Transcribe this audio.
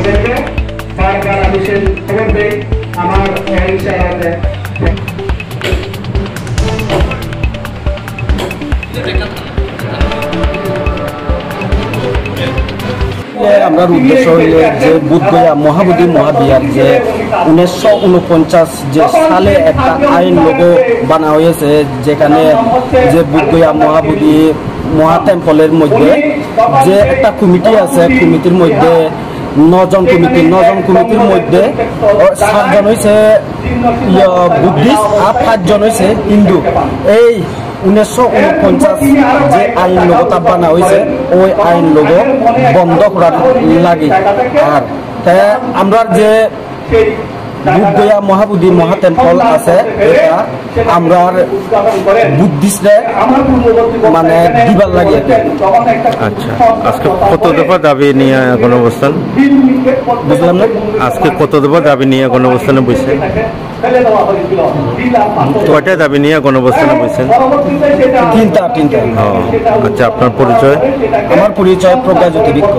তাদেরকে বারবার আমি সেই খবর দেই আমার ইশারাতে। আমরা উদ্দেশ্য হইলে যে বুদ্ধগয়া মহাবোধি মহাবিহার যে 1949 যে সালে একটা আইন লোগো বানা হয়েছে, যেখানে যে বুদ্ধগয়া মহাবোধি মহা টেম্পলের মধ্যে যে একটা কমিটি আছে, কমিটির মধ্যে 9 কমিটির মধ্যে 7 জন হয়েছে বুদ্ধিস্ট আর 5 জন হয়েছে হিন্দু। এই 1949 যে আইন লোগোটা বানা হয়েছে ওই আইন লোগো বন্ধ করার লাগে। আর আমরা যে বুদ্ধগয়া মহাবোধি মহা টেম্পল আছে এটা আমরা বুদ্ধিস্টে মানে দিবার লাগে। আচ্ছা, আজকে কত দফা দাবি নিয়ে গণঅবস্থান? বুঝলাম না, আজকে কত দফা দাবি নিয়ে গণঅবস্থানে বসে? কয়টা দাবি নিয়ে গণঅবস্থানে বসেন? তিনটা। আচ্ছা, আপনার পরিচয়? আমার পরিচয় প্রজ্ঞাজ্যোতি বিক্ষ।